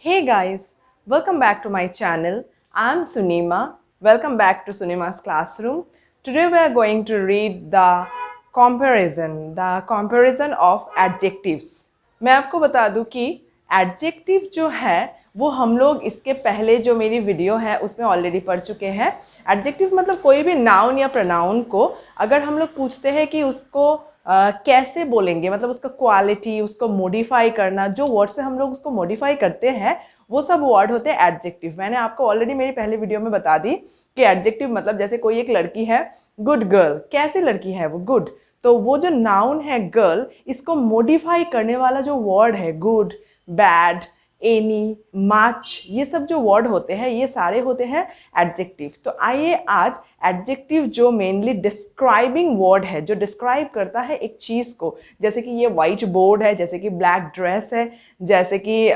Hey guys, welcome back to my channel. I'm Sunima. Welcome back to Sunima's classroom. Today we are going to read the comparison of adjectives. मैं आपको बता दूं कि adjective जो है वो हम लोग इसके पहले जो मेरी वीडियो है उसमें ऑलरेडी पढ़ चुके हैं. Adjective मतलब कोई भी नाउन या प्रोनाउन को अगर हम लोग पूछते हैं कि उसको कैसे बोलेंगे, मतलब उसका क्वालिटी, उसको मॉडिफाई करना, जो वर्ड से हम लोग उसको मॉडिफाई करते हैं वो सब वर्ड होते हैं एडजेक्टिव. मैंने आपको ऑलरेडी मेरी पहले वीडियो में बता दी कि एडजेक्टिव मतलब जैसे कोई एक लड़की है, गुड गर्ल, कैसी लड़की है वो, गुड. तो वो जो नाउन है गर्ल, इसको मॉडिफाई करने वाला जो वर्ड है गुड, बैड, एनी, मच, ये सब जो वर्ड होते हैं ये सारे होते हैं एडजेक्टिव. तो आइए आज एडजेक्टिव जो मेनली डिस्क्राइबिंग वर्ड है, जो डिस्क्राइब करता है एक चीज़ को, जैसे कि ये वाइट बोर्ड है, जैसे कि ब्लैक ड्रेस है, जैसे कि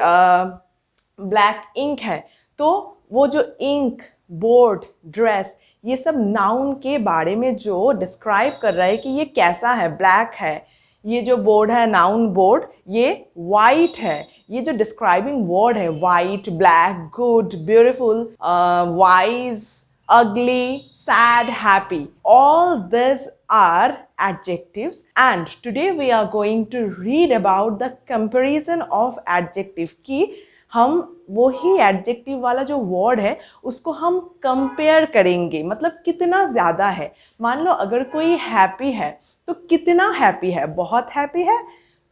ब्लैक इंक है, तो वो जो इंक, बोर्ड, ड्रेस, ये सब नाउन के बारे में जो डिस्क्राइब कर रहा है कि ये कैसा है, ब्लैक है, ये जो बोर्ड है नाउन बोर्ड ये वाइट है, ये जो डिस्क्राइबिंग वर्ड है white, black, good, beautiful, wise, ugly, sad, happy, all these are adjectives, and today we are going to read about the comparison of adjective कि हम वही एडजेक्टिव वाला जो वर्ड है उसको हम कंपेयर करेंगे, मतलब कितना ज़्यादा है. मान लो अगर कोई हैप्पी है तो कितना हैप्पी है, बहुत हैप्पी है,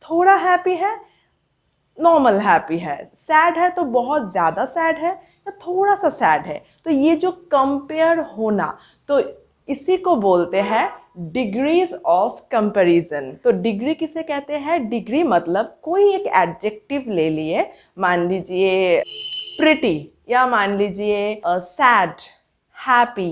थोड़ा हैप्पी है, नॉर्मल हैप्पी है, सैड है तो बहुत ज़्यादा सैड है या थोड़ा सा सैड है. तो ये जो कंपेयर होना, तो इसी को बोलते हैं डिग्रीज ऑफ कंपैरिजन. तो डिग्री किसे कहते हैं? डिग्री मतलब कोई एक एडजेक्टिव ले लिए, मान लीजिए प्रिटी या मान लीजिए सैड, हैप्पी.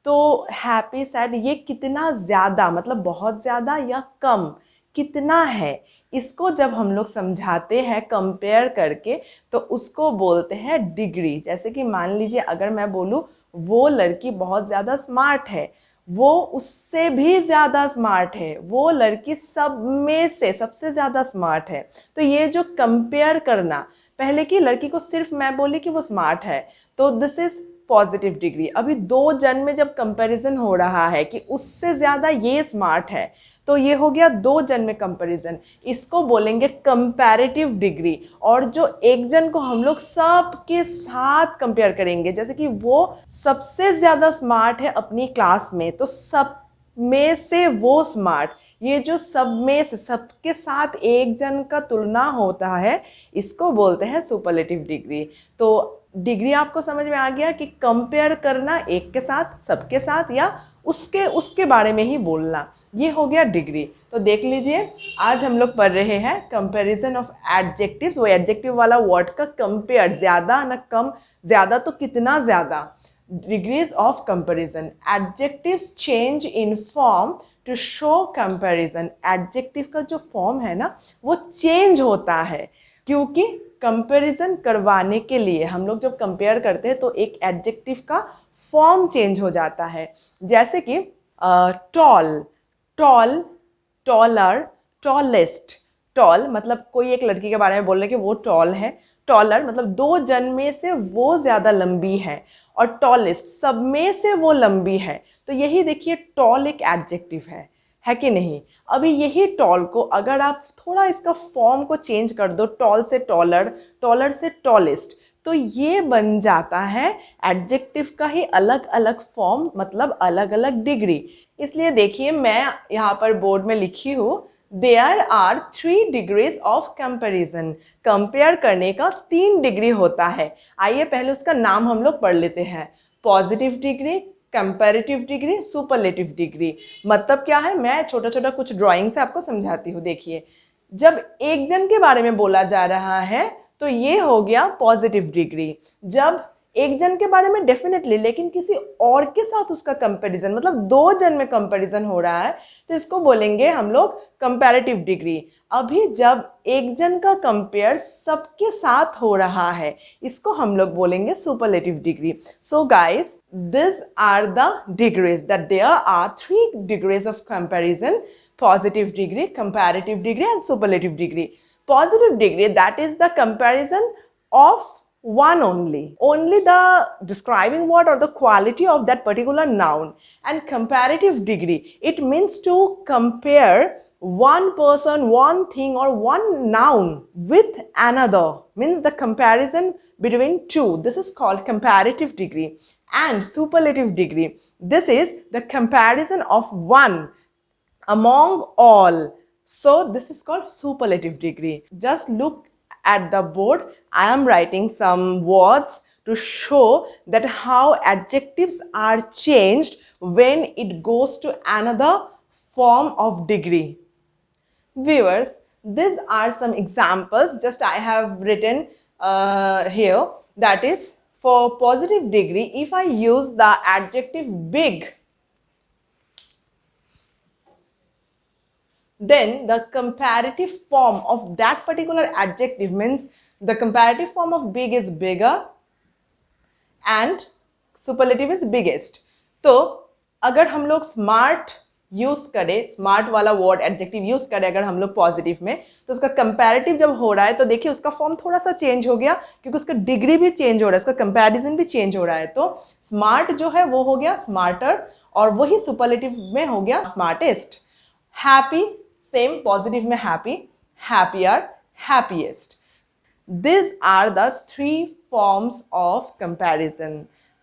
तो हैप्पी, सैड, ये कितना ज़्यादा, मतलब बहुत ज़्यादा या कम, कितना है, इसको जब हम लोग समझाते हैं कंपेयर करके तो उसको बोलते हैं डिग्री. जैसे कि मान लीजिए अगर मैं बोलूँ वो लड़की बहुत ज़्यादा स्मार्ट है, वो उससे भी ज़्यादा स्मार्ट है, वो लड़की सब में से सबसे ज़्यादा स्मार्ट है. तो ये जो कंपेयर करना, पहले की लड़की को सिर्फ मैं बोली कि वो स्मार्ट है तो दिस इज़ पॉजिटिव डिग्री. अभी दो जन में जब कंपैरिजन हो रहा है कि उससे ज़्यादा ये स्मार्ट है तो ये हो गया दो जन में कंपैरिजन, इसको बोलेंगे कंपैरेटिव डिग्री. और जो एक जन को हम लोग सब के साथ कंपेयर करेंगे, जैसे कि वो सबसे ज़्यादा स्मार्ट है अपनी क्लास में तो सब में से वो स्मार्ट, ये जो सब में से सबके साथ एक जन का तुलना होता है इसको बोलते हैं सुपरलेटिव डिग्री. तो डिग्री आपको समझ में आ गया कि कंपेयर करना एक के साथ, सबके साथ, या उसके उसके बारे में ही बोलना, ये हो गया डिग्री. तो देख लीजिए आज हम लोग पढ़ रहे हैं कंपैरिजन ऑफ एडजेक्टिव्स. वो एडजेक्टिव वाला वर्ड का कंपेयर, ज़्यादा ना कम, ज़्यादा तो कितना ज़्यादा, degrees of comparison. Adjectives change in form to show comparison. Adjective का जो फॉर्म है ना वो चेंज होता है क्योंकि कंपैरिजन करवाने के लिए हम लोग जब कंपेयर करते हैं तो एक एडजेक्टिव का फॉर्म चेंज हो जाता है. जैसे कि tall, tall, taller, tallest. Tall मतलब कोई एक लड़की के बारे में बोल रहे हैं कि वो टॉल है, टॉलर मतलब दो जन में से वो ज़्यादा लंबी है, और टॉलेस्ट सब में से वो लंबी है. तो यही देखिए टॉल एक एडजेक्टिव है कि नहीं. अभी यही टॉल को अगर आप थोड़ा इसका फॉर्म को चेंज कर दो, टॉल से टॉलर, टॉलर से टॉलेस्ट, तो ये बन जाता है एडजेक्टिव का ही अलग अलग फॉर्म, मतलब अलग अलग डिग्री. इसलिए देखिए मैं यहाँ पर बोर्ड में लिखी हूँ there are 3 degrees of comparison. Compare करने का 3 डिग्री होता है. आइए पहले उसका नाम हम लोग पढ़ लेते हैं. Positive degree, comparative degree, superlative degree. मतलब क्या है, मैं छोटा छोटा कुछ ड्राइंग से आपको समझाती हूँ. देखिए जब एक जन के बारे में बोला जा रहा है तो ये हो गया पॉजिटिव डिग्री. जब एक जन के बारे में डेफिनेटली, लेकिन किसी और के साथ उसका कंपैरिजन, मतलब दो जन में कंपैरिजन हो रहा है तो इसको बोलेंगे हम लोग कंपैरेटिव डिग्री. अभी जब एक जन का कंपेयर सबके साथ हो रहा है इसको हम लोग बोलेंगे superlative degree. So guys, this are the degrees that there are 3 degrees of comparison: positive degree, comparative degree, and superlative degree. Positive degree, that is the comparison of one only the describing word or the quality of that particular noun. And comparative degree, it means to compare one person, one thing or one noun with another, means the comparison between two. This is called comparative degree. And superlative degree, this is the comparison of one among all. So this is called superlative degree. Just look at the board. I am writing some words to show that how adjectives are changed when it goes to another form of degree. Viewers, these are some examples just I have written here. That is, for positive degree, if I use the adjective big, then the comparative form of that particular adjective, means the comparative form of big is bigger and superlative is biggest. तो अगर हम लोग smart use करें, smart वाला word adjective use करें अगर हम लोग पॉजिटिव में, तो उसका कंपैरेटिव जब हो रहा है तो देखिए उसका फॉर्म थोड़ा सा चेंज हो गया, क्योंकि उसका डिग्री भी चेंज हो रहा है, उसका कंपैरिजन भी चेंज हो रहा है। तो स्मार्ट जो है वो हो गया स्मार्टर, और वही सुपरलेटिव में हो गया स्मार्टेस्ट। हैप्पी, सेम पॉजिटिव में happy, happier, happiest. These are the three forms of comparison.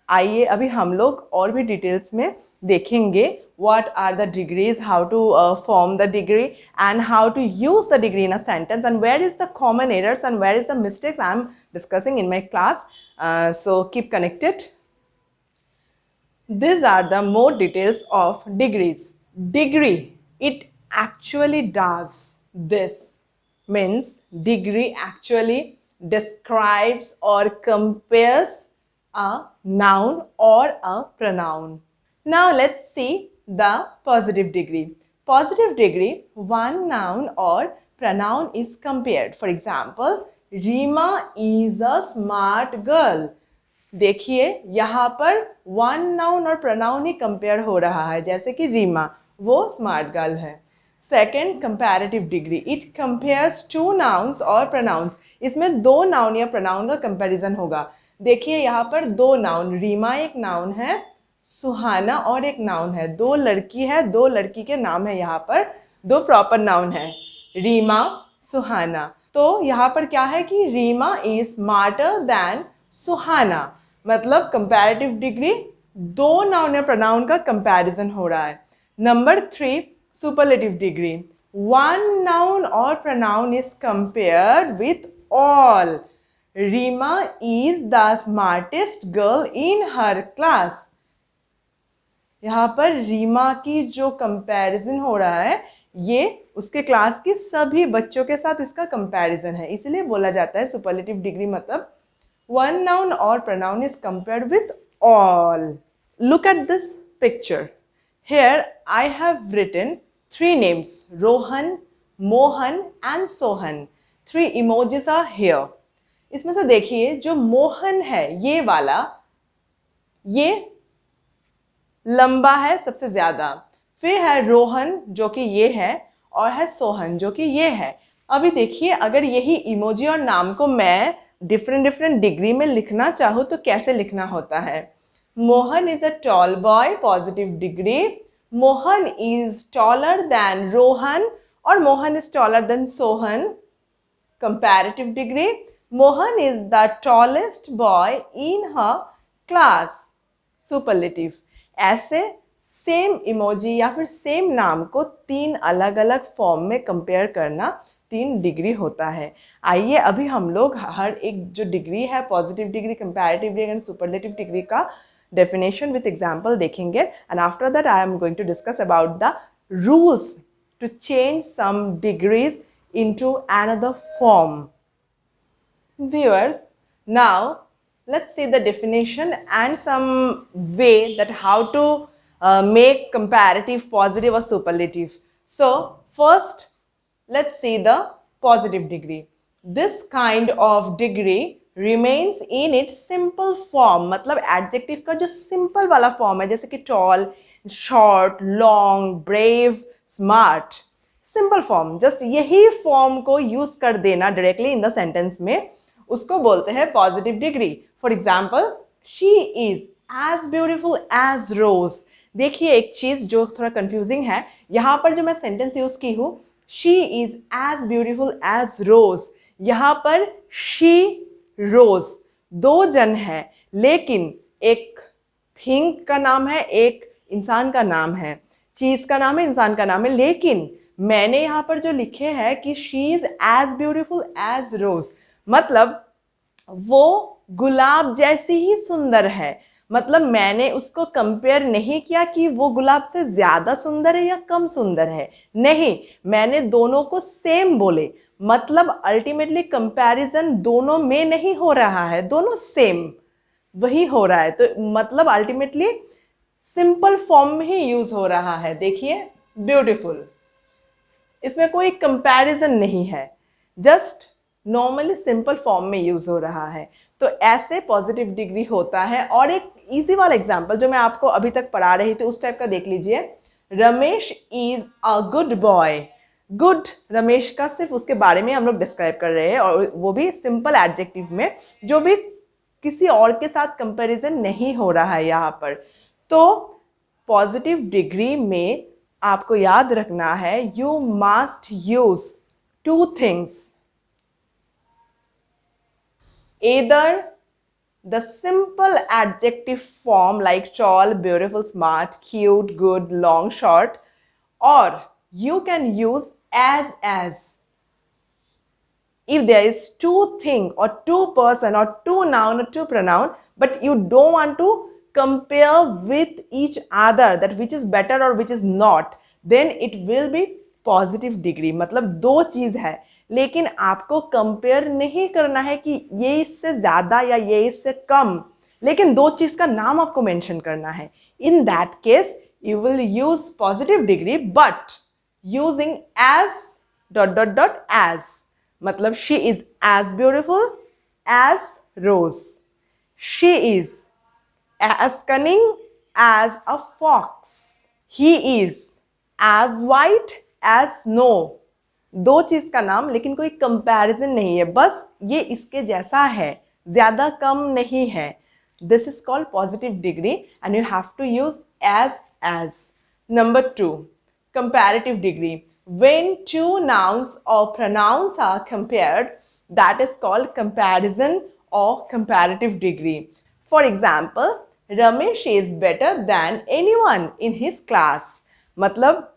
आइए अभी हम लोग और भी डिटेल्स में देखेंगे what are the degrees, how to form the degree and how to use the degree in a sentence, and where is the common errors and where is the mistakes I am discussing in my class. So keep connected. These are the more details of degrees. Degree, it actually does this, means degree actually describes or compares a noun or a pronoun. Now let's see the positive degree. Positive degree, one noun or pronoun is compared. For example, Rima is a smart girl. देखिए यहाँ पर one noun और pronoun ही compare हो रहा है, जैसे कि रीमा वो स्मार्ट गर्ल है। Second, comparative degree, it compares two nouns और प्रनाउंस, इसमें दो नाउन या प्रनाउन का कंपैरिजन होगा। देखिए यहाँ पर दो नाउन, रीमा एक नाउन है, सुहाना और एक नाउन है, दो लड़की है, दो लड़की के नाम है, यहाँ पर दो प्रॉपर नाउन है, रीमा, सुहाना। तो यहाँ पर क्या है कि Reema is smarter than Suhana, मतलब कंपैरेटिव डिग्री दो नाउन या प्रोनाउन का कंपैरिजन हो रहा है। Number 3, superlative degree, one noun और pronoun is compared with all. Reema is the smartest girl in her class. यहाँ पर रीमा की जो कंपैरिजन हो रहा है ये उसके क्लास के सभी बच्चों के साथ इसका कंपैरिजन है, इसलिए बोला जाता है सुपरलेटिव डिग्री मतलब one noun or pronoun is compared with all. Look at this picture. Here I have written 3 names, Rohan, Mohan and Sohan. 3 emojis are here. इसमें से देखिए जो मोहन है ये वाला, ये लंबा है सबसे ज्यादा, फिर है रोहन जो कि ये है, और है सोहन जो कि ये है। अभी देखिए अगर यही इमोजी और नाम को मैं डिफरेंट डिग्री में लिखना चाहूँ तो कैसे लिखना होता है। Mohan is a tall boy, positive degree, Mohan is taller than Rohan, और Mohan is taller than Sohan, comparative degree, Mohan is the tallest boy in her class, superlative. ऐसे सेम इमोजी या फिर सेम नाम को 3 अलग अलग फॉर्म में कंपेयर करना 3 डिग्री होता है। आइए अभी हम लोग हर एक जो डिग्री है, positive degree, comparative degree and superlative degree का डेफिनेशन विथ एग्जांपल देखेंगे, and after that I am going to discuss about the rules to change some degrees into another form. Viewers, now let's see the definition and some way that how to make comparative positive or superlative. So first let's see the positive degree. This kind of degree remains in its simple form, मतलब adjective का जो simple वाला form है, जैसे कि tall, short, long, brave, smart, simple form, just यही form को use कर देना directly in the sentence में, उसको बोलते हैं positive degree. For example, she is as beautiful as rose. देखिए एक चीज जो थोड़ा कंफ्यूजिंग है, यहाँ पर जो मैं सेंटेंस यूज की हूँ, she is as beautiful as rose, यहाँ पर शी रोज दो जन है, लेकिन एक थिंग का नाम है, एक इंसान का नाम है, चीज का नाम है, इंसान का नाम है, लेकिन मैंने यहाँ पर जो लिखे हैं कि she is as beautiful as rose, मतलब वो गुलाब जैसी ही सुंदर है। मतलब मैंने उसको कंपेयर नहीं किया कि वो गुलाब से ज्यादा सुंदर है या कम सुंदर है, नहीं, मैंने दोनों को सेम बोले। मतलब अल्टीमेटली कंपैरिजन दोनों में नहीं हो रहा है, दोनों सेम वही हो रहा है, तो मतलब अल्टीमेटली सिंपल फॉर्म में ही यूज हो रहा है। देखिए ब्यूटीफुल, इसमें कोई कंपैरिजन नहीं है, जस्ट नॉर्मली सिंपल फॉर्म में यूज हो रहा है। तो ऐसे पॉजिटिव डिग्री होता है। और एक इजी वाला एग्जांपल जो मैं आपको अभी तक पढ़ा रही थी उस टाइप का देख लीजिए, Ramesh is a good boy. Good, Ramesh का सिर्फ उसके बारे में हम लोग डिस्क्राइब कर रहे हैं, और वो भी सिंपल एडजेक्टिव में, जो भी किसी और के साथ कंपैरिजन नहीं हो रहा है यहाँ पर। तो पॉजिटिव डिग्री में आपको याद रखना है, you must use two things, either the simple adjective form like tall, beautiful, smart, cute, good, long, short, or you can use as. If there is two thing or two person or two noun or two pronoun, but you don't want to compare with each other that which is better or which is not, then it will be positive degree। मतलब दो चीज है, लेकिन आपको compare नहीं करना है कि ये इससे ज्यादा या ये इससे कम, लेकिन दो चीज का नाम आपको मेंशन करना है। In that case you will use positive degree, but using as dot dot dot as. मतलब she is as beautiful as rose, she is as cunning as a fox, he is as white as snow. दो चीज का नाम, लेकिन कोई comparison नहीं है, बस ये इसके जैसा है, ज्यादा कम नहीं है। This is called positive degree and you have to use as. Number 2, comparative degree. When two nouns or pronouns are compared, that is called comparison or comparative degree. For example, Ramesh is better than anyone in his class. मतलब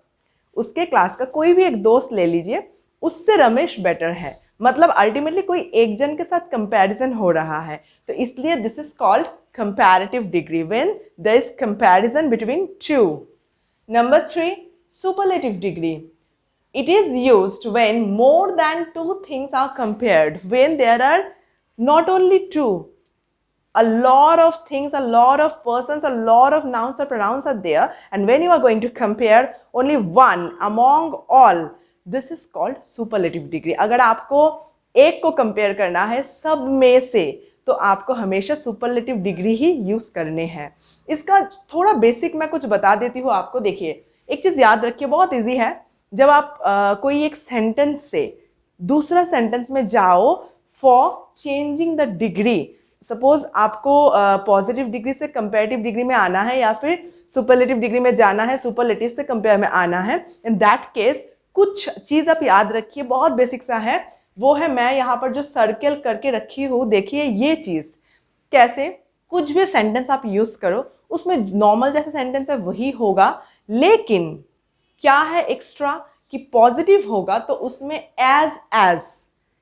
उसके class का कोई भी एक दोस्त ले लीजिए, उससे रमेश बेटर है। मतलब अल्टीमेटली कोई एक जन के साथ कंपैरिजन हो रहा है, तो इसलिए this is called comparative degree, when there is comparison between two. Number 3, superlative degree. It is used when more than two things are compared, when there are not only two, a lot of things, a lot of persons, a lot of nouns or pronouns are there, and when you are going to compare only one among all, this is called superlative degree. अगर आपको एक को compare करना है सब में से, तो आपको हमेशा सुपरलेटिव डिग्री ही यूज करने हैं। इसका थोड़ा बेसिक मैं कुछ बता देती हूँ आपको। देखिए एक चीज याद रखिए, बहुत इजी है। जब आप कोई एक सेंटेंस से दूसरा सेंटेंस में जाओ for changing the degree, suppose आपको पॉजिटिव डिग्री से कंपेरेटिव डिग्री में आना है, या फिर सुपरलेटिव डिग्री में जाना है, सुपरलेटिव से कंपेयर में आना है, इन दैट केस कुछ चीज आप याद रखिए, बहुत बेसिक सा है। वो है, मैं यहाँ पर जो सर्कल करके रखी हूँ, देखिए ये चीज कैसे, कुछ भी सेंटेंस आप यूज करो उसमें नॉर्मल जैसे सेंटेंस है वही होगा, लेकिन क्या है एक्स्ट्रा कि पॉजिटिव होगा तो उसमें एज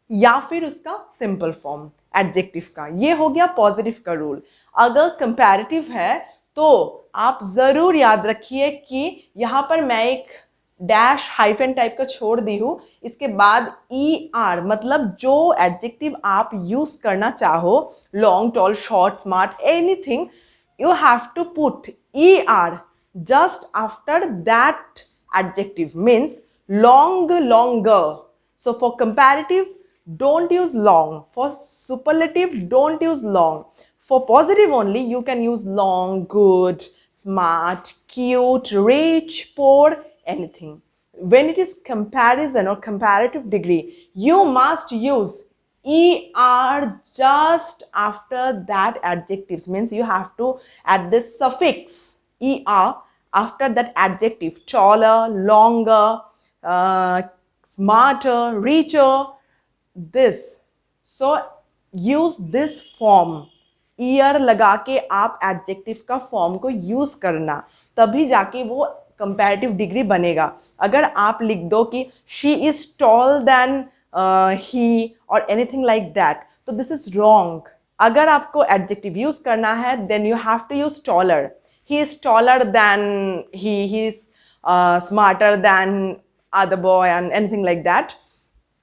या फिर उसका सिंपल फॉर्म एडजेक्टिव का, ये हो गया पॉजिटिव का रूल। अगर कंपैरेटिव है तो आप जरूर याद रखिए कि यहाँ पर मैं एक डैश हाइफन टाइप का छोड़ दी हूँ, इसके बाद ई आर, मतलब जो एडजेक्टिव आप यूज करना चाहो, long, tall, short, smart, anything, you have to put er just after that adjective, means long, longer. So for comparative don't use long, for superlative don't use long, for positive only you can use long, good, smart, cute, rich, poor, anything. When it is comparison or comparative degree, you must use er just after that adjectives, means you have to add this suffix er after that adjective. Taller, longer, smarter, richer, this. So use this form. Year लगा के आप adjective का form को use करना, तभी जाके वो comparative degree बनेगा. अगर आप लिख दो कि she is tall than he और anything like that, this this इज रॉन्ग. अगर आपको एडजेक्टिव यूज करना है then you have to use taller. He is taller than he is smarter than other boy and anything like that.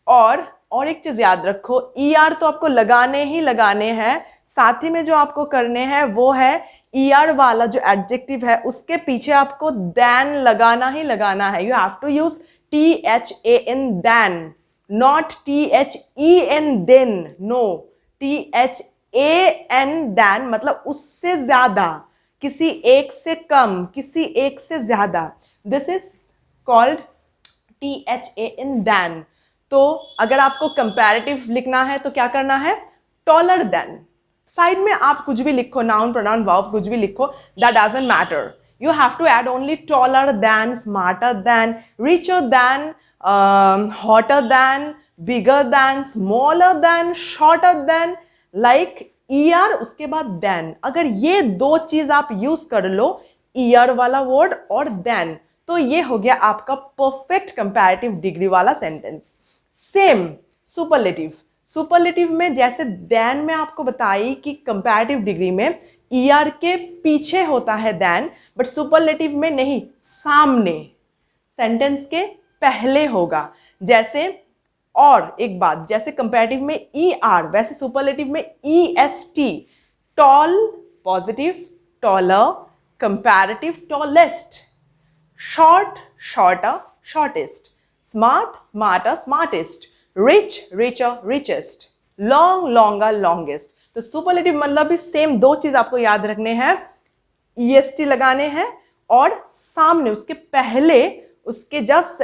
और एक चीज याद रखो, ER तो आपको लगाने ही लगाने हैं, साथ ही में जो आपको करने हैं वो है ER वाला जो एडजेक्टिव है उसके पीछे आपको देन लगाना ही लगाना है. You have to use THAN than, not THEN then. No, THAN than मतलब उससे ज्यादा, किसी एक से कम, किसी एक से ज्यादा. This is called THAN than. तो अगर आपको कंपैरेटिव लिखना है तो क्या करना है, टॉलर देन. साइड में आप कुछ भी लिखो, नाउन, प्रोनाउन, वर्ब, कुछ भी लिखो, that doesn't matter. You have to add only taller than, smarter than, richer than, hotter than, bigger than, smaller than, shorter than, like ER उसके बाद देन. अगर ये दो चीज आप यूज कर लो, ER वाला वर्ड और देन, तो ये हो गया आपका परफेक्ट कंपैरेटिव डिग्री वाला सेंटेंस. Same superlative. सुपरलेटिव में जैसे देन में आपको बताई कि कंपैरेटिव डिग्री में ER के पीछे होता है देन, बट सुपरलेटिव में नहीं, सामने, सेंटेंस के पहले होगा. जैसे, और एक बात, जैसे कंपैरेटिव में ER वैसे सुपरलेटिव में EST. Tall positive, taller, comparative tallest, short shorter, shortest, smart smarter, smartest, rich richer, richest, long longer, longest. तो सुपरलेटिव मतलब भी सेम दो चीज आपको याद रखने हैं, EST लगाने हैं और सामने, उसके पहले, उसके जस्ट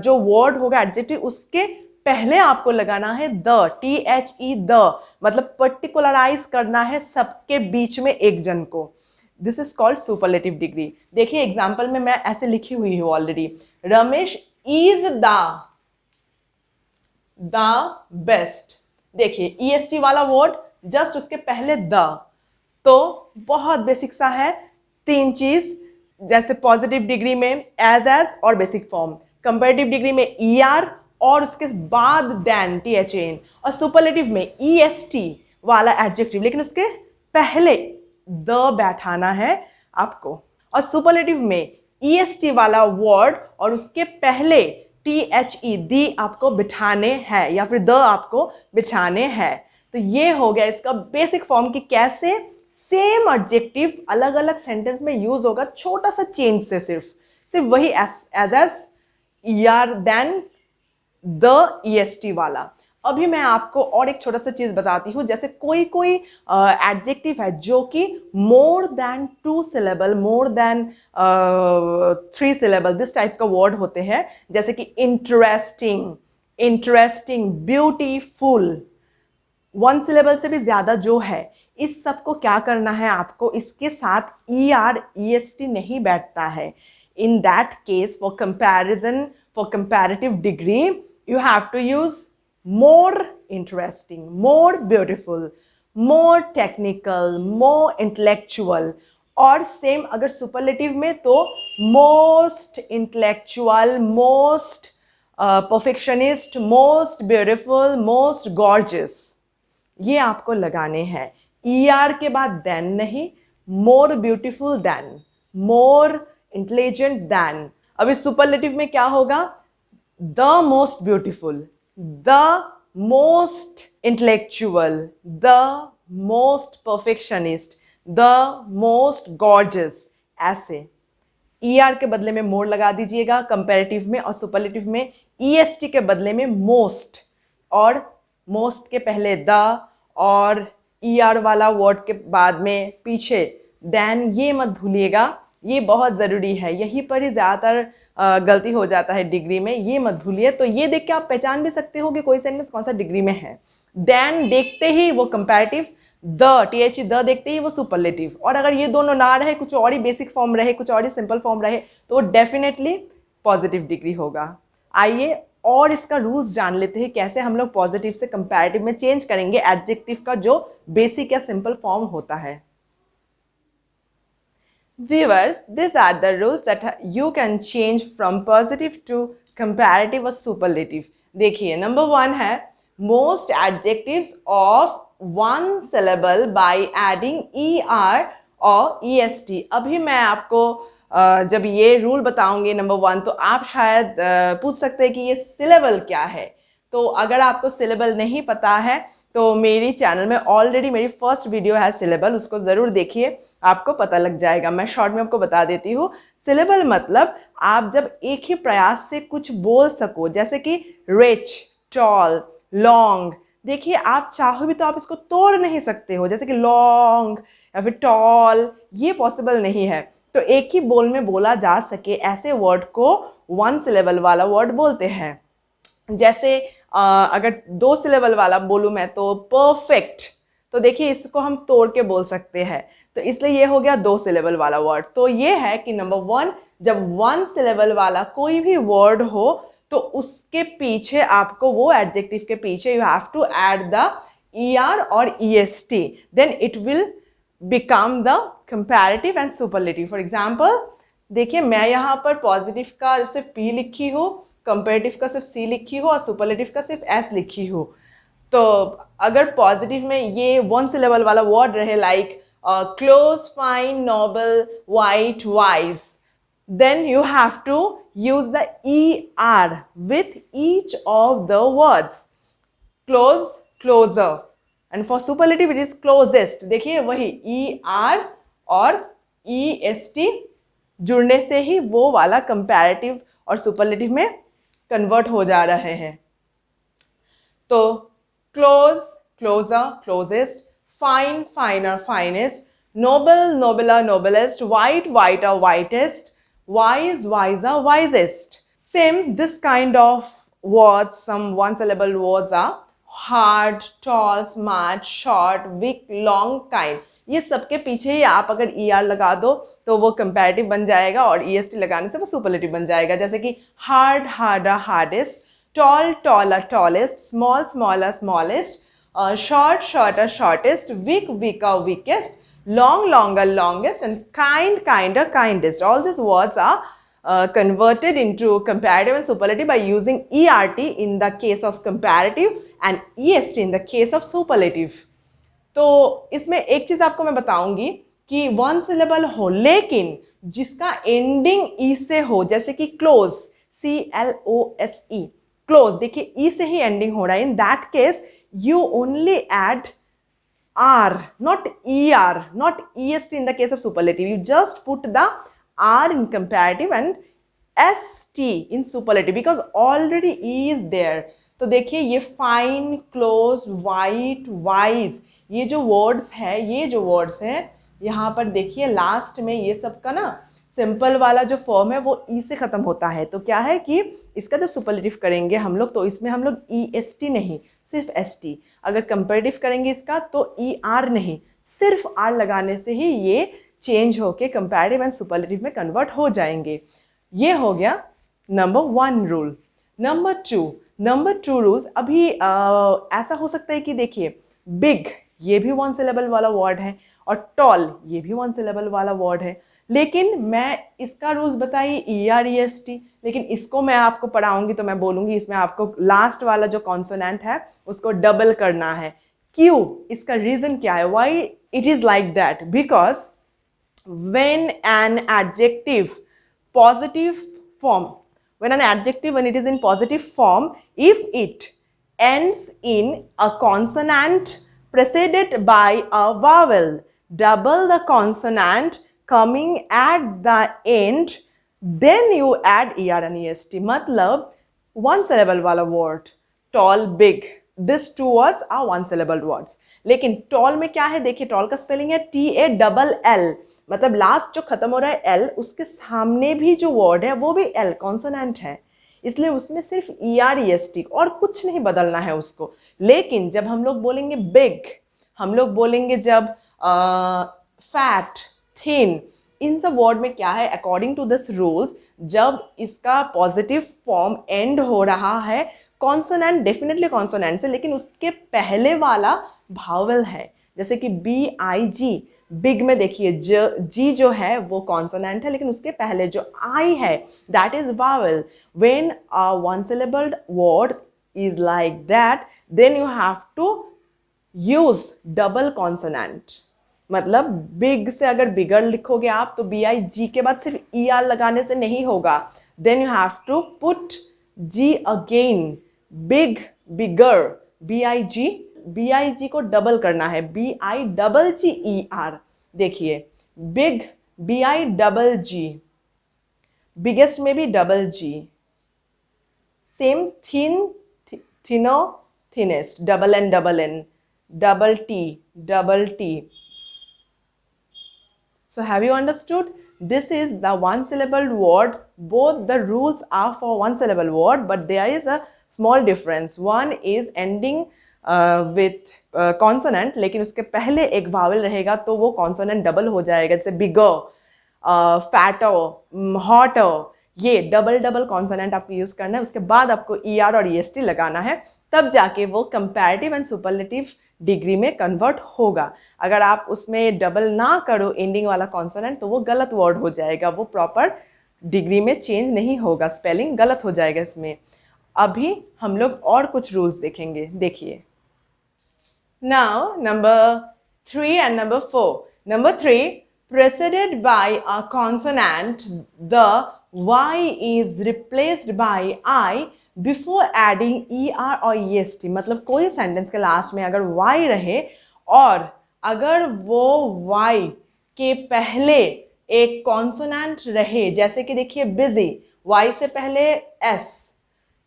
जो वर्ड होगा एडजेक्टिव उसके पहले आपको लगाना है द, THE द, मतलब पर्टिकुलराइज करना है सबके बीच में एक जन को. This is called superlative degree. देखिए एग्जाम्पल में मैं ऐसे लिखी हुई हूं already, Ramesh is the best. देखिए EST वाला वर्ड जस्ट उसके पहले द, तो बहुत बेसिक सा है. तीन चीज, जैसे पॉजिटिव डिग्री में एज और बेसिक फॉर्म, कंपैरेटिव डिग्री में ER और उसके बाद देन, THAN, और सुपरलेटिव में EST वाला एडजेक्टिव, लेकिन उसके पहले द बैठाना है आपको. और सुपरलेटिव में EST वाला वर्ड और उसके पहले THE दी आपको बिठाने हैं, या फिर द आपको बिठाने हैं. तो ये हो गया इसका बेसिक फॉर्म कि कैसे सेम एडजेक्टिव अलग अलग सेंटेंस में यूज होगा, छोटा सा चेंज से, सिर्फ वही as ER then the EST वाला. अभी मैं आपको और एक छोटा सा चीज बताती हूँ. जैसे कोई एडजेक्टिव है जो कि more than 2 syllable, more than 3 syllable, this type का वर्ड होते हैं. जैसे कि इंटरेस्टिंग, इंटरेस्टिंग, ब्यूटीफुल, 1 सिलेबल से भी ज्यादा जो है, इस सब को क्या करना है आपको, इसके साथ ER EST नहीं बैठता है. In that case for comparison, for comparative degree, you have to use more interesting, more beautiful, more technical, more intellectual. और सेम अगर सुपरलेटिव में तो most intellectual, most perfectionist, most beautiful, most gorgeous, ये आपको लगाने हैं. ER के बाद then नहीं, more beautiful than, more intelligent than. अभी सुपरलेटिव में क्या होगा, the most beautiful, the most intellectual, the most perfectionist, the most gorgeous. ऐसे ER के बदले में more लगा दीजिएगा कंपैरेटिव में, और सुपरलेटिव में EST के बदले में most, और most के पहले the, और ER वाला वर्ड के बाद में पीछे then. ये मत भूलिएगा, ये बहुत ज़रूरी है. यहीं पर ही ज़्यादातर गलती हो जाता है डिग्री में, ये मत भूलिए. तो ये देख के आप पहचान भी सकते हो कि कोई सेंटेंस कौन सा डिग्री में है. देन देखते ही वो कंपैरेटिव, द th द देखते ही वो सुपरलेटिव, और अगर ये दोनों ना रहे, कुछ और ही बेसिक फॉर्म रहे, कुछ और ही सिंपल फॉर्म रहे, तो वो डेफिनेटली पॉजिटिव डिग्री होगा। आइए और इसका रूल्स जान लेते हैं, कैसे हम लोग पॉजिटिव से कंपैरेटिव में चेंज करेंगे एडजेक्टिव का जो बेसिक या सिंपल फॉर्म होता है। Viewers, these are the rules that you can change from positive to comparative or superlative. देखिए, नंबर 1 है most adjectives of one syllable by adding er और est। अभी मैं आपको जब ये रूल बताऊंगी नंबर 1, तो आप शायद पूछ सकते हैं कि ये सिलेबल क्या है। तो अगर आपको सिलेबल नहीं पता है तो मेरी चैनल में ऑलरेडी मेरी फर्स्ट वीडियो है सिलेबल, उसको ज़रूर देखिए, आपको पता लग जाएगा। मैं शॉर्ट में आपको बता देती हूँ। सिलेबल मतलब आप जब एक ही प्रयास से कुछ बोल सको, जैसे कि रिच, टॉल, लॉन्ग। देखिए, आप चाहो भी तो आप इसको तोड़ नहीं सकते हो, जैसे कि लॉन्ग या फिर टॉल, ये पॉसिबल नहीं है। तो एक ही बोल में बोला जा सके ऐसे वर्ड को वन सिलेबल वाला वर्ड बोलते हैं। जैसे अगर 2 सिलेबल वाला बोलूँ मैं तो परफेक्ट, तो देखिए इसको हम तोड़ के बोल सकते हैं, तो इसलिए ये हो गया 2 सिलेबल वाला वर्ड। तो ये है कि नंबर 1, जब 1 सिलेबल वाला कोई भी वर्ड हो तो उसके पीछे आपको, वो एडजेक्टिव के पीछे you have to add the er और est, then it will become the comparative and superlative. For example देखिए, मैं यहाँ पर पॉजिटिव का सिर्फ p लिखी हूँ, कंपैरेटिव का सिर्फ c लिखी हो और सुपरलेटिव का सिर्फ s लिखी हो। तो अगर पॉजिटिव में ये 1 सिलेबल वाला वर्ड रहे, like close, fine, noble, white, wise, then you have to use the er with each of the words. Close, closer, and for superlative it is closest. देखिए वही er और est जुड़ने से ही वो वाला कंपैरेटिव और सुपरलेटिव में कन्वर्ट हो जा रहे हैं। तो close, closer, closest, fine, finer, finest, noble, nobler, noblest, white, whiter, whitest, wise, wiser, wisest. Same, this kind of words, some one syllable words are hard, tall, smart, short, weak, long, kind. ये सबके पीछे ही आप अगर er लगा दो तो वो comparative बन जाएगा, और est लगाने से वो सुपरलेटिव बन जाएगा। जैसे कि hard, harder, hardest, tall, taller, tallest, small, smaller, smallest, short, shorter, shortest, weak, weaker, weakest, long, longer, longest, and kind, kinder, kindest. All these words are converted into comparative and superlative by using ERT in the case of comparative and EST in the case of superlative. तो इसमें एक चीज़ आपको मैं बताऊंगी कि 1 syllable हो लेकिन जिसका एंडिंग ई से हो, जैसे कि क्लोज, CLOSE, क्लोज, देखिए ई से ही एंडिंग हो रहा है। In that case you only add r, not er, not est in the case of superlative. You just put the r in comparative and st in superlative because already e is there. तो देखिए ये fine, close, white, wise, ये जो words हैं यहाँ पर देखिए last में ये सब का ना सिंपल वाला जो फॉर्म है वो ई से ख़त्म होता है। तो क्या है कि इसका जब सुपरलेटिव करेंगे हम लोग तो इसमें हम लोग est नहीं, सिर्फ st। अगर कंपैरेटिव करेंगे इसका तो er नहीं, सिर्फ r लगाने से ही ये चेंज होके कंपैरेटिव एंड सुपरलेटिव में कन्वर्ट हो जाएंगे। ये हो गया नंबर 1 रूल। नंबर 2 रूल्स, अभी ऐसा हो सकता है कि देखिए बिग ये भी 1 सिलेबल वाला वर्ड है और टॉल ये भी 1 सिलेबल वाला वर्ड है, लेकिन मैं इसका रूल्स बताई er est, लेकिन इसको मैं आपको पढ़ाऊंगी तो मैं बोलूँगी इसमें आपको लास्ट वाला जो कॉन्सोनेंट है उसको डबल करना है। क्यों? इसका रीज़न क्या है? Why it is like that? Because when an adjective when it is in positive form, if it ends in a consonant preceded by a vowel, double the consonant coming at the end, then you add er and est. मतलब 1 syllable वाला word, tall, big, these 2 words are 1 syllable words. लेकिन tall में क्या है? देखिए tall का spelling है TALL, मतलब लास्ट जो खत्म हो रहा है L, उसके सामने भी जो वर्ड है वो भी L कॉन्सोनेंट है। इसलिए उसमें सिर्फ ER EST और कुछ नहीं बदलना है उसको। लेकिन जब हम लोग बोलेंगे बिग, हम लोग बोलेंगे जब फैट, थिन, इन सब वर्ड में क्या है, अकॉर्डिंग टू दिस रूल्स, जब इसका पॉजिटिव फॉर्म एंड हो रहा है कॉन्सोनेंट, डेफिनेटली कॉन्सोनेंट से, लेकिन उसके पहले वाला भावल है, जैसे कि BIG, बिग में देखिए जी जो है वो कॉन्सोनेंट है, लेकिन उसके पहले जो आई है that is vowel. When a one syllabled word is like that, then you have to use double consonant. मतलब बिग से अगर बिगर लिखोगे आप तो BIG के बाद सिर्फ ER लगाने से नहीं होगा, then you have to put G again, big, bigger, BIG को डबल करना है, BIGGER। देखिए बिग, BIGG, बिगेस्ट में भी double G, same thin, thinner, thinnest, double N, double T। So have you understood? This is the one syllable word. Both the rules are for one syllable word, but there is a small difference. One is ending with consonant, लेकिन उसके पहले एक vowel रहेगा तो वो consonant double हो जाएगा, जैसे bigger, fatter, hotter, ये डबल कॉन्सोनेंट आपको यूज करना है। उसके बाद आपको ER और EST लगाना है, तब जाके वो कंपैरेटिव एंड सुपरलेटिव डिग्री में कन्वर्ट होगा। अगर आप उसमें डबल ना करो एंडिंग वाला कॉन्सोनेंट तो वो गलत वर्ड हो जाएगा, वो प्रॉपर डिग्री में चेंज नहीं होगा, स्पेलिंग गलत हो जाएगा इसमें। अभी हम लोग और कुछ रूल्स देखेंगे, देखिए। Now number 3 and number 4। Number 3, preceded by a consonant, the Y is replaced by I before adding ER और EST। मतलब कोई सेंटेंस के लास्ट में अगर Y रहे और अगर वो Y के पहले एक कॉन्सोनेंट रहे, जैसे कि देखिए बिजी, Y से पहले S,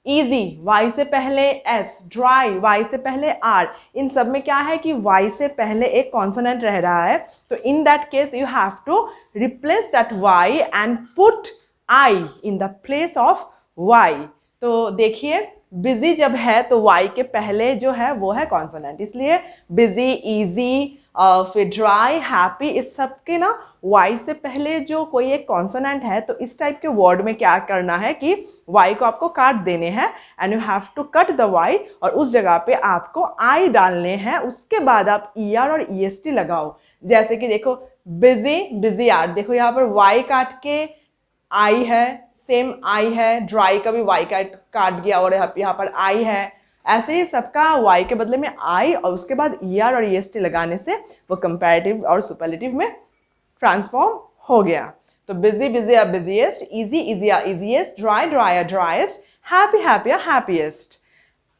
इजी, Y से पहले S, ड्राई, Y से पहले R, इन सब में क्या है कि Y से पहले एक कॉन्सोनेंट रह रहा है, तो in that case you have to replace that Y and put I in the place of Y। तो देखिए बिजी जब है तो Y के पहले जो है वो है कॉन्सोनेंट, इसलिए बिजी, इजी, फिर ड्राई, हैप्पी, इस सब के ना Y से पहले जो कोई एक कॉन्सोनेंट है, तो इस टाइप के वर्ड में क्या करना है कि Y को आपको काट देने हैं, and you have to cut the Y और उस जगह पे आपको I डालने हैं। उसके बाद आप ER और EST लगाओ, जैसे कि देखो बिजी, बिजी आर, देखो यहाँ पर Y काट के I है, सेम I है, ड्राई का भी Y काट गया और यहाँ पर I है, ऐसे ही सबका Y के बदले में I और उसके बाद ER और EST लगाने से वो कंपैरेटिव और सुपरलेटिव में ट्रांसफॉर्म हो गया। तो busy, busier busiest, easy, easier easiest, dry, drier driest, happy, happier happiest.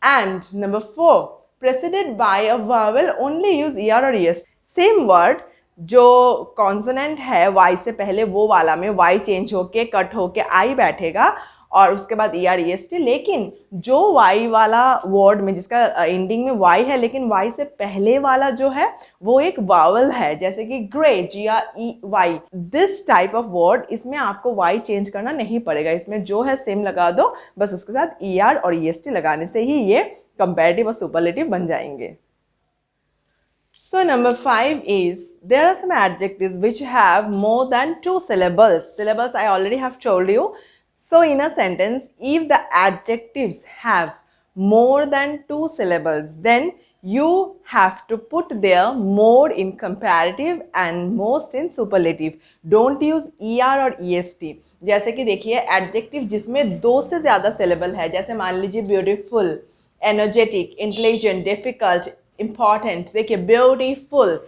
And number 4, preceded by a vowel only use ER और EST। सेम वर्ड जो consonant है Y से पहले वो वाला में Y चेंज होके cut होके I बैठेगा और उसके बाद ER EST, लेकिन जो Y वाला वर्ड में जिसका एंडिंग में Y है लेकिन Y से पहले वाला जो है वो एक वावल है, जैसे कि grey, GREY, this type of word, इसमें आपको Y चेंज करना नहीं पड़ेगा, इसमें जो है सेम लगा दो, बस उसके साथ ER और EST लगाने से ही ये कंपैरेटिव और सुपरलेटिव बन जाएंगे। So number 5 is, there are some adjectives which have more than 2 syllables. Syllables I already have told you. So in a sentence, if the adjectives have more than 2 syllables, then you have to put their more in comparative and most in superlative. Don't use ER और EST. जैसे कि देखिए adjective जिसमें 2 से ज़्यादा syllable है, जैसे मान लीजिए beautiful, energetic, intelligent, difficult, important। देखिए ब्यूटीफुल,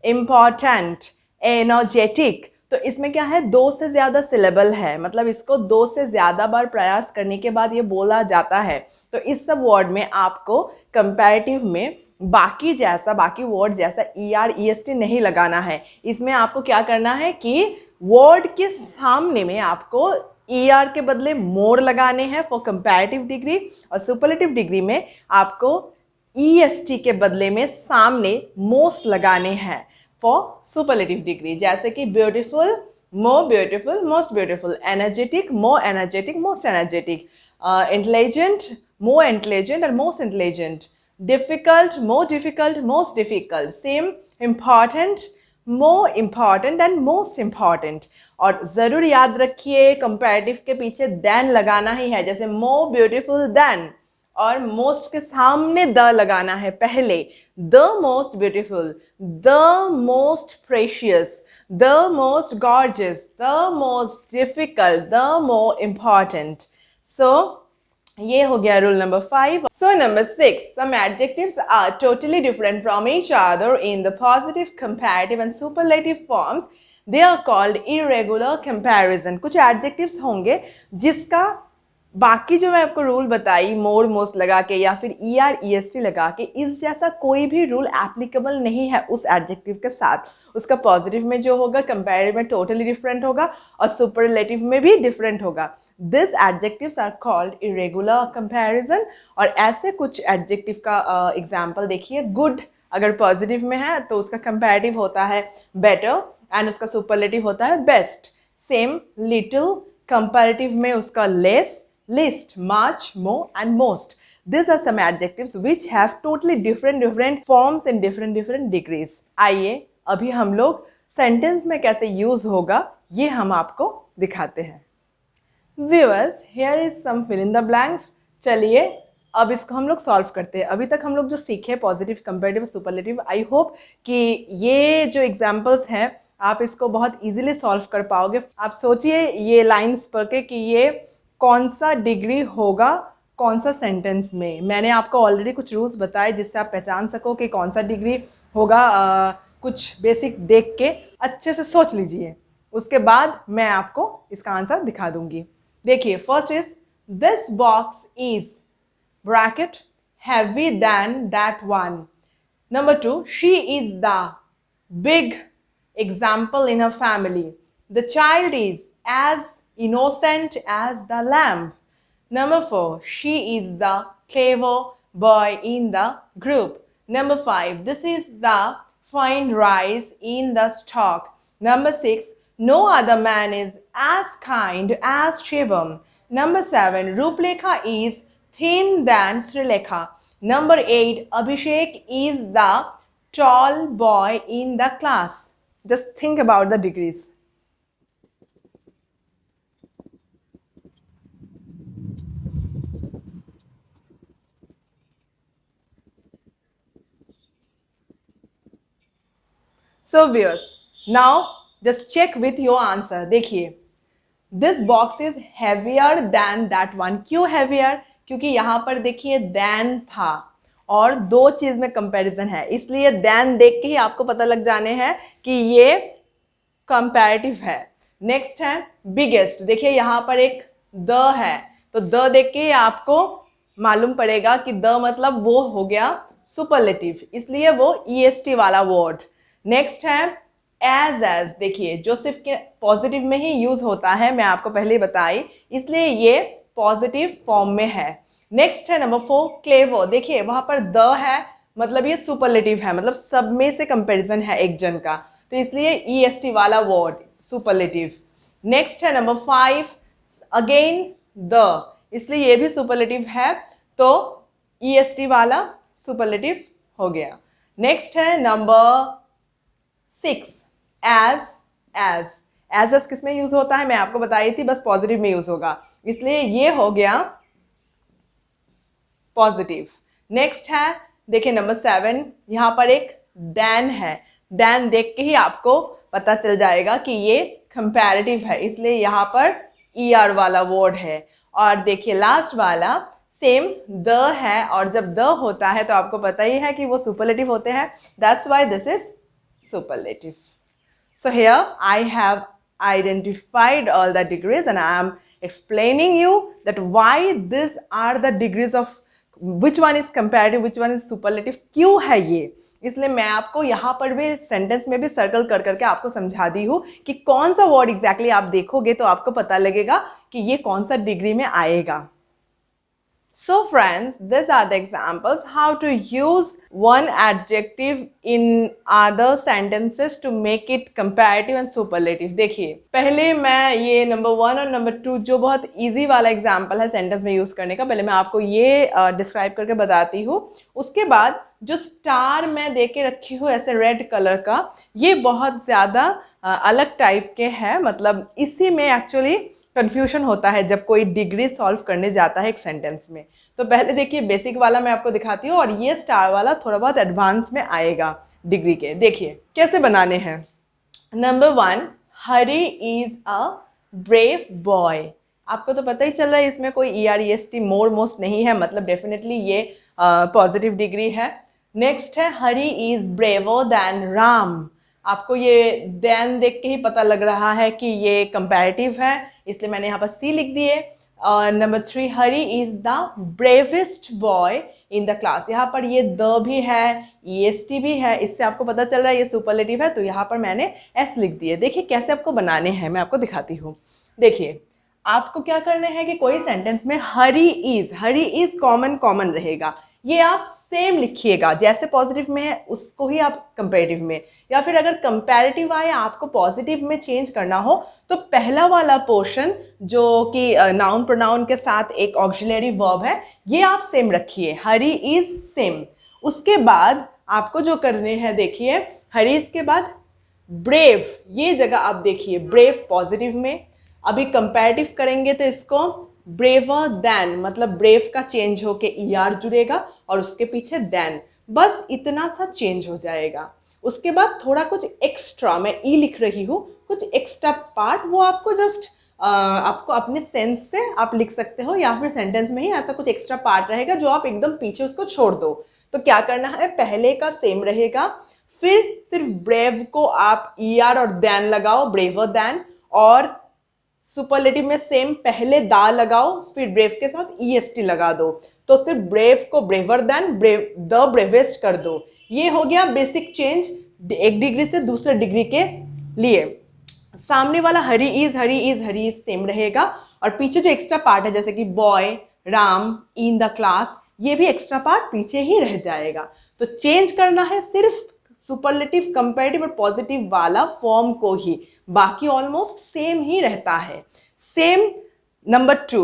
इम्पॉर्टेंट, एनर्जेटिक, तो इसमें क्या है 2 से ज़्यादा सिलेबल है, मतलब इसको 2 से ज़्यादा बार प्रयास करने के बाद ये बोला जाता है। तो इस सब वर्ड में आपको कंपैरेटिव में बाकी वर्ड जैसा ER EST नहीं लगाना है। इसमें आपको क्या करना है कि वर्ड के सामने में आपको ER के बदले मोर लगाने हैं फॉर कंपैरेटिव डिग्री, और सुपरलेटिव डिग्री में आपको EST के बदले में सामने मोस्ट लगाने हैं फॉर सुपरलेटिव डिग्री, जैसे कि beautiful, more beautiful, most beautiful, energetic, more energetic, most energetic, intelligent, more intelligent and most intelligent, difficult, more difficult, most difficult, same, important, more important and most important. और ज़रूर याद रखिए comparative के पीछे than लगाना ही है, जैसे more beautiful than, और most के सामने the लगाना है पहले, the most beautiful, the most precious, the most gorgeous, the most difficult, the more important. So ये हो गया rule number 5. So number 6, some adjectives are totally different from each other in the positive, comparative and superlative forms. They are called irregular comparison. कुछ adjectives होंगे जिसका बाकी जो मैं आपको रूल बताई मोर मोस्ट लगा के या फिर ER EST लगा के, इस जैसा कोई भी रूल एप्लीकेबल नहीं है उस एडजेक्टिव के साथ. उसका पॉजिटिव में जो होगा कंपैरेटिव में टोटली डिफरेंट होगा और सुपरलेटिव में भी डिफरेंट होगा. This adjectives are called irregular comparison. और ऐसे कुछ एडजेक्टिव का एग्जाम्पल देखिए. गुड अगर पॉजिटिव में है तो उसका कंपैरेटिव होता है बेटर एंड उसका सुपरलेटिव होता है बेस्ट. सेम, लिटिल कंपैरेटिव में उसका less, least, much, more and most. These are some adjectives which have totally different forms and different degrees. आइए अभी हम लोग सेंटेंस में कैसे यूज होगा ये हम आपको दिखाते हैं. Viewers, here is some fill in the blanks. चलिए अब इसको हम लोग सॉल्व करते हैं. अभी तक हम लोग जो सीखे positive, comparative, superlative, I hope कि ये जो एग्जाम्पल्स हैं आप इसको बहुत इजीली सॉल्व कर पाओगे. आप सोचिए ये लाइंस पढ़ के कि ये कौन सा डिग्री होगा कौन सा सेंटेंस में. मैंने आपको ऑलरेडी कुछ रूल्स बताए जिससे आप पहचान सको कि कौन सा डिग्री होगा. कुछ बेसिक देख के अच्छे से सोच लीजिए, उसके बाद मैं आपको इसका आंसर दिखा दूंगी. देखिए, first is this box is bracket heavy than that one. Number 2, she is the big example in a family. The child is as innocent as the lamb. Number 4, she is the clever boy in the group. Number 5, this is the fine rice in the stock. Number 6, no other man is as kind as Shivam. Number 7, Ruplekha is thin than Srilekha. Number 8, Abhishek is the tall boy in the class. Just think about the degrees. So viewers, now just check with your answer. देखिए, this box is heavier than that one. क्यों heavier? क्योंकि यहाँ पर देखिए than था और दो चीज में कंपैरिजन है, इसलिए than देख के ही आपको पता लग जाने हैं कि ये कंपैरेटिव है. नेक्स्ट है बिगेस्ट. देखिए यहाँ पर एक द है, तो द देख के आपको मालूम पड़ेगा कि द मतलब वो हो गया सुपरलेटिव, इसलिए वो EST वाला वर्ड. नेक्स्ट है एज. देखिए जो सिर्फ के पॉजिटिव में ही यूज होता है, मैं आपको पहले ही बताई, इसलिए ये पॉजिटिव फॉर्म में है. नेक्स्ट है नंबर 4 क्लेवर. देखिए वहां पर द है, मतलब ये सुपरलेटिव है, मतलब सब में से कंपैरिजन है एक जन का, तो इसलिए EST वाला वर्ड सुपरलेटिव. नेक्स्ट है नंबर 5 अगेन द, इसलिए ये भी सुपरलेटिव है, तो EST वाला सुपरलेटिव हो गया. नेक्स्ट है नंबर 6 एज किस में यूज होता है मैं आपको बताई थी, बस पॉजिटिव में यूज होगा, इसलिए ये हो गया पॉजिटिव. नेक्स्ट है देखिए नंबर 7, यहां पर एक देन है, देन देख के ही आपको पता चल जाएगा कि ये कंपैरेटिव है, इसलिए यहां पर ER वाला वर्ड है. और देखिए लास्ट वाला सेम द है, और जब द होता है तो आपको पता ही है कि वो सुपरलेटिव होते हैं, that's why this is superlative. So here I have identified all the degrees and I am explaining you that why these are the degrees of which one is comparative, which one is superlative. क्यों है ये, इसलिए मैं आपको यहाँ पर भी sentence में भी सर्कल कर करके आपको समझा दी हूँ कि कौन सा वर्ड एग्जैक्टली आप देखोगे तो आपको पता लगेगा कि ये कौन सा डिग्री में आएगा. So friends, these are the examples how to use one adjective in other sentences to make it comparative and superlative. देखिए, पहले मैं ये नंबर 1 और नंबर 2 जो बहुत इजी वाला एग्जाम्पल है सेंटेंस में यूज करने का, पहले मैं आपको ये डिस्क्राइब करके बताती हूँ। उसके बाद जो स्टार मैं दे के रखी हूँ ऐसे रेड कलर का, ये बहुत ज़्यादा अलग टाइप के हैं, मतलब इसी में एक्चुअली कंफ्यूजन होता है जब कोई डिग्री सॉल्व करने जाता है एक सेंटेंस में। तो पहले देखिए बेसिक वाला मैं आपको दिखाती हूँ और ये स्टार वाला थोड़ा बहुत एडवांस में आएगा डिग्री के। देखिए कैसे बनाने हैं। Number 1, Hari is a brave boy. आपको तो पता ही चल रहा है इसमें कोई EREST मोर मोस्ट नहीं है, मतलब डेफिनेटली ये पॉजिटिव डिग्री है। नेक्स्ट है Hari is braver then Ram. आपको ये देन देख के ही पता लग रहा है कि ये कंपैरेटिव है, इसलिए मैंने यहाँ पर C लिख दिए। Number 3, Hari is the bravest boy in the class. यहाँ पर ये द भी है, EST भी है, इससे आपको पता चल रहा है ये सुपरलेटिव है, तो यहाँ पर मैंने S लिख दिए। देखिए कैसे आपको बनाने हैं, मैं आपको दिखाती हूँ। देखिए आपको क्या करना है कि कोई सेंटेंस में हरी इज कॉमन रहेगा, ये आप सेम लिखिएगा, जैसे पॉजिटिव में है उसको ही आप कंपेरेटिव में, या फिर अगर कंपैरेटिव आए आपको पॉजिटिव में चेंज करना हो तो पहला वाला पोर्शन जो कि नाउन प्रोनाउन के साथ एक ऑक्सिलरी वर्ब है, ये आप सेम रखिए, हरी इज सेम। उसके बाद आपको जो करने हैं, देखिए हरी के बाद ब्रेव, ये जगह आप देखिए ब्रेव पॉजिटिव में, अभी कंपैरेटिव करेंगे तो इसको ब्रेवर देन, मतलब ब्रेव का चेंज होके ER जुड़ेगा और उसके पीछे देन, बस इतना सा चेंज हो जाएगा। उसके बाद थोड़ा कुछ एक्स्ट्रा, मैं E लिख रही हूँ, कुछ एक्स्ट्रा पार्ट वो आपको जस्ट आपको अपने सेंस से आप लिख सकते हो, या फिर सेंटेंस में ही ऐसा कुछ एक्स्ट्रा पार्ट रहेगा जो आप एकदम पीछे उसको छोड़ दो। तो क्या करना है, पहले का सेम रहेगा, फिर सिर्फ ब्रेव को आप ER और देन लगाओ, ब्रेवर देन, और सुपरलेटिव में सेम पहले दा लगाओ, फिर ब्रेव के साथ EST लगा दो, तो सिर्फ ब्रेव को ब्रेवर देन द ब्रेवेस्ट कर दो। ये हो गया बेसिक चेंज एक डिग्री से दूसरे डिग्री के लिए। सामने वाला हरी इज सेम रहेगा, और पीछे जो एक्स्ट्रा पार्ट है जैसे कि boy, Ram, in the class, ये भी एक्स्ट्रा पार्ट पीछे ही रह जाएगा। तो चेंज करना है सिर्फ सुपरलेटिव, कंपैरेटिव और पॉजिटिव वाला फॉर्म को ही, बाकी ऑलमोस्ट सेम ही रहता है। सेम। नंबर 2,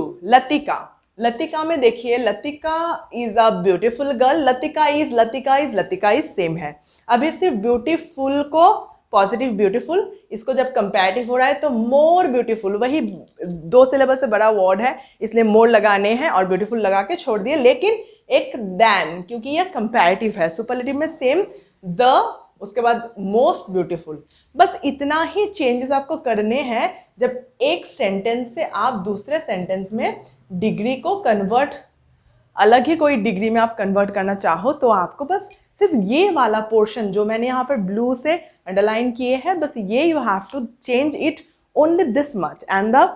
लतिका में देखिए Latika is a beautiful girl, Latika is same है। अभी सिर्फ ब्यूटीफुल को पॉजिटिव ब्यूटीफुल, इसको जब कंपैरेटिव हो रहा है तो मोर ब्यूटीफुल, वही 2 सिलेबल से बड़ा वर्ड है इसलिए मोर लगाने हैं और ब्यूटीफुल लगा के छोड़ दिए, लेकिन एक देन क्योंकि यह कंपैरेटिव है, सुपरलेटिव में सेम द, उसके बाद मोस्ट ब्यूटीफुल। बस इतना ही चेंजेस आपको करने हैं जब एक सेंटेंस से आप दूसरे सेंटेंस में डिग्री को कन्वर्ट, अलग ही कोई डिग्री में आप कन्वर्ट करना चाहो तो आपको बस सिर्फ ये वाला पोर्शन जो मैंने यहाँ पर ब्लू से अंडरलाइन किए हैं, बस ये you have to change it only this much, and the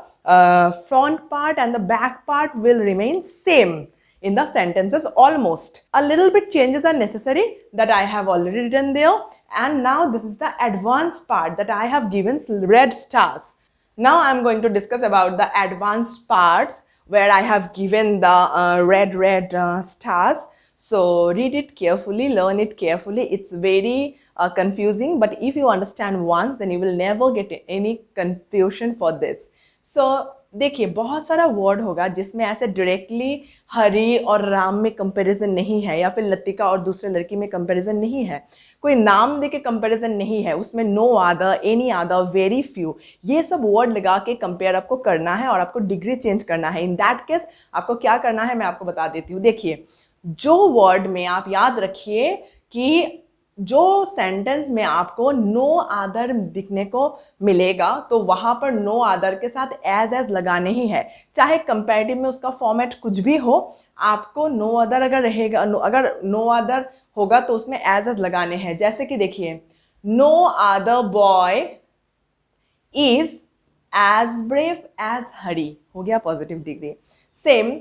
front part and the back part will remain same in the sentences almost. A little bit changes are necessary that I have already written there, and now this is the advanced part that I have given red stars. Now I am going to discuss about the advanced parts where I have given the red stars. So read it carefully, learn it carefully. It's very confusing, but if you understand once, then you will never get any confusion for this. So देखिए बहुत सारा word होगा जिसमें ऐसे directly हरी और राम में comparison नहीं है, या फिर लतिका और दूसरे लड़की में कंपैरिजन नहीं है, कोई नाम दे के कंपैरिजन नहीं है, उसमें no other, any other, very few, ये सब वर्ड लगा के कंपेयर आपको करना है और आपको डिग्री चेंज करना है। इन दैट केस आपको क्या करना है मैं आपको बता देती हूँ। देखिए जो वर्ड में आप याद रखिए कि जो सेंटेंस में आपको नो आदर दिखने को मिलेगा तो वहां पर नो आदर के साथ एज लगाने ही है, चाहे कंपैरेटिव में उसका फॉर्मेट कुछ भी हो, आपको नो अदर अगर रहेगा, अगर नो अदर होगा तो उसमें एज लगाने हैं। जैसे कि देखिए no other boy is as brave as Hari, हो गया पॉजिटिव डिग्री। सेम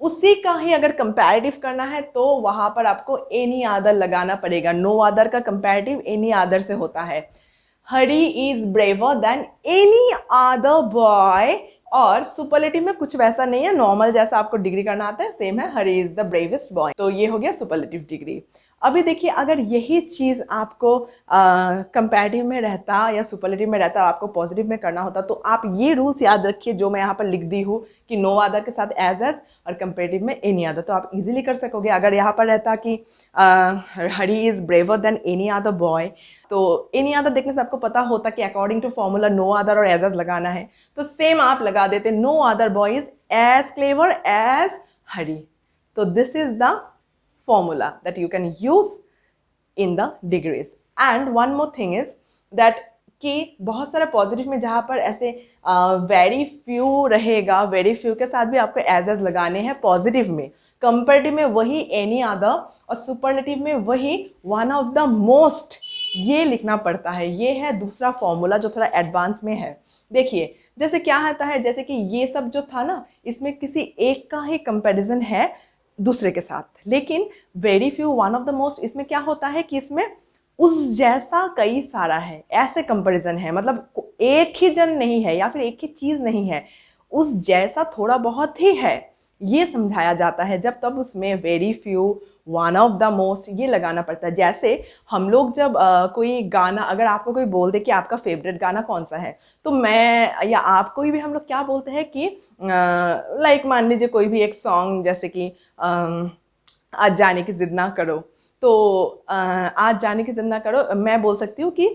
उसी का ही अगर कंपैरेटिव करना है तो वहां पर आपको एनी अदर लगाना पड़ेगा। नो अदर का कंपैरेटिव एनी अदर से होता है। Hari is braver than any other boy और सुपरलेटिव में कुछ वैसा नहीं है, नॉर्मल जैसा आपको डिग्री करना आता है सेम है, Hari is the bravest boy. तो ये हो गया सुपरलेटिव डिग्री। अभी देखिए, अगर यही चीज़ आपको कंपैरेटिव में रहता या सुपरलेटिव में रहता, आपको पॉजिटिव में करना होता, तो आप ये रूल्स याद रखिए जो मैं यहाँ पर लिख दी हूँ कि नो अदर के साथ एज और कंपैरेटिव में एनी अदर, तो आप इजीली कर सकोगे। अगर यहाँ पर रहता कि Hari is braver than any other boy, तो एनी अदर देखने से आपको पता होता कि according to formula no other और एज लगाना है, तो सेम आप लगा देते no other boy is as clever as Hari. तो this is the formula that you can use in the degrees. And one more thing is that कि बहुत सारे पॉजिटिव में जहाँ पर ऐसे वेरी फ्यू रहेगा, वेरी फ्यू के साथ भी आपको एज लगाने हैं पॉजिटिव में, कंपेरेटिव में वही एनी अदर और सुपरलेटिव में वही वन ऑफ द मोस्ट, ये लिखना पड़ता है। ये है दूसरा फॉर्मूला जो थोड़ा एडवांस में है। देखिए जैसे क्या होता है, जैसे कि ये सब जो था ना, इसमें किसी एक का ही कंपैरिजन है दूसरे के साथ, लेकिन very few one of the most, इसमें क्या होता है कि इसमें उस जैसा कई सारा है, ऐसे कंपैरिजन है, मतलब एक ही जन नहीं है या फिर एक ही चीज नहीं है, उस जैसा थोड़ा बहुत ही है, ये समझाया जाता है जब तब उसमें very few one of the most ये लगाना पड़ता है। जैसे हम लोग जब कोई गाना, अगर आपको कोई बोल दे कि आपका फेवरेट गाना कौन सा है, तो मैं या आप कोई भी हम लोग क्या बोलते हैं कि लाइक मान लीजिए कोई भी एक सॉन्ग, जैसे कि आज जाने की जिद ना करो, तो आज जाने की जिद ना करो, मैं बोल सकती हूँ कि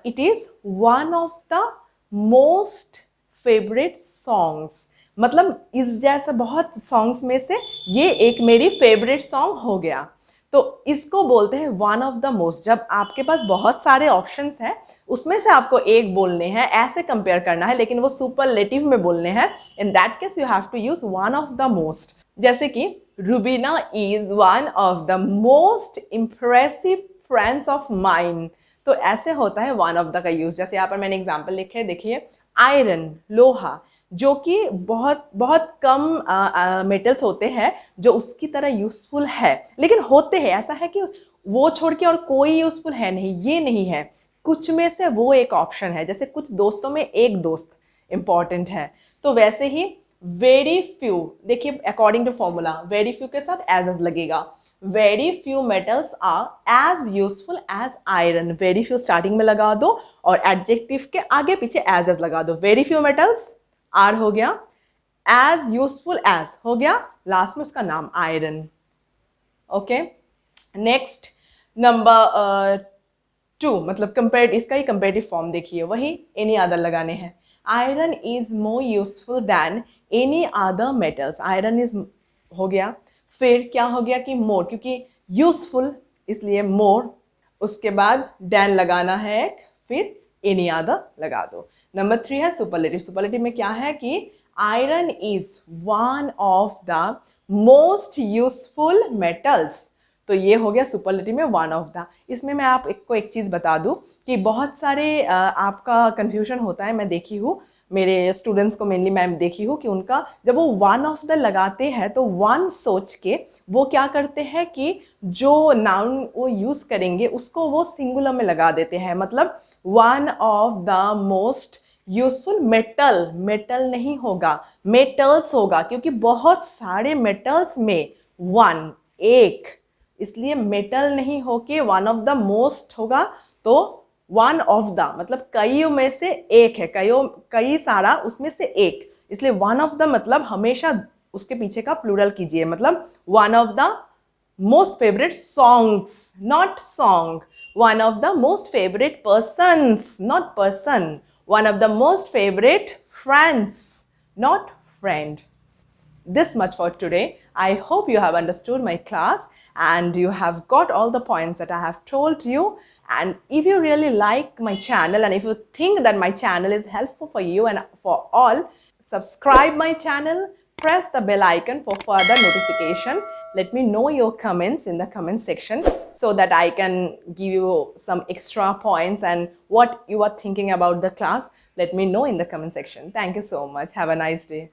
it is one of the most favourite songs, मतलब इस जैसा बहुत सॉन्ग्स में से ये एक मेरी फेवरेट सॉन्ग हो गया। तो इसको बोलते हैं वन ऑफ द मोस्ट। जब आपके पास बहुत सारे ऑप्शंस हैं, उसमें से आपको एक बोलने हैं, ऐसे कंपेयर करना है, लेकिन वो सुपरलेटिव में बोलने हैं, in that case you have to use one of the most. जैसे कि Rubina is one of the most impressive friends of mine, तो ऐसे होता है वन ऑफ द का यूज। जैसे यहाँ पर मैंने एग्जाम्पल लिखे, देखिए आयरन, लोहा, जो कि बहुत बहुत कम मेटल्स होते हैं जो उसकी तरह यूजफुल है, लेकिन होते हैं, ऐसा है कि वो छोड़ के और कोई यूजफुल है नहीं, ये नहीं है, कुछ में से वो एक ऑप्शन है। जैसे कुछ दोस्तों में एक दोस्त इंपॉर्टेंट है, तो वैसे ही वेरी फ्यू, देखिए according to formula very few के साथ एज लगेगा, very few metals are as useful as iron, very few starting में लगा दो और एडजेक्टिव के आगे पीछे एज लगा दो, वेरी फ्यू मेटल्स आर हो गया, एज यूजफुल एज हो गया, लास्ट में उसका नाम आयरन। ओके, नेक्स्ट नंबर 2, मतलब कंपेयर, इसका ही कंपेरेटिव फॉर्म देखिए, वही एनी अदर लगाने हैं। Iron is more useful than any other metals, iron is हो गया, फिर क्या हो गया कि मोर, क्योंकि यूजफुल इसलिए मोर, उसके बाद डैन लगाना है, फिर एनी अदर लगा दो। नंबर 3 है सुपरलेटिव। सुपरलेटिव में क्या है कि iron is one of the most useful metals, तो ये हो गया सुपरलेटिव में वन ऑफ द। इसमें मैं आपको एक चीज़ बता दूं कि बहुत सारे आपका कंफ्यूजन होता है, मैं देखी हूँ मेरे स्टूडेंट्स को मेनली मैं देखी हूँ कि उनका जब वो वन ऑफ द लगाते हैं तो वन सोच के वो क्या करते हैं कि जो नाउन वो यूज़ करेंगे उसको वो सिंगुलर में लगा देते हैं, मतलब one of the most useful metal, metal नहीं होगा, मेटल्स होगा, क्योंकि बहुत सारे मेटल्स में वन एक, इसलिए मेटल नहीं होके वन ऑफ द मोस्ट होगा, तो वन ऑफ द मतलब कई में से एक है, कई सारा उसमें से एक, इसलिए वन ऑफ द मतलब हमेशा उसके पीछे का प्लूरल कीजिए, मतलब one of the most favourite songs, not song, one of the most favorite persons, not person, one of the most favorite friends, not friend. This much for today. I hope you have understood my class and you have got all the points that I have told you. And if you really like my channel and if you think that my channel is helpful for you and for all, subscribe my channel, press the bell icon for further notification. Let me know your comments in the comment section so that I can give you some extra points and what you are thinking about the class. Let me know in the comment section. Thank you so much. Have a nice day.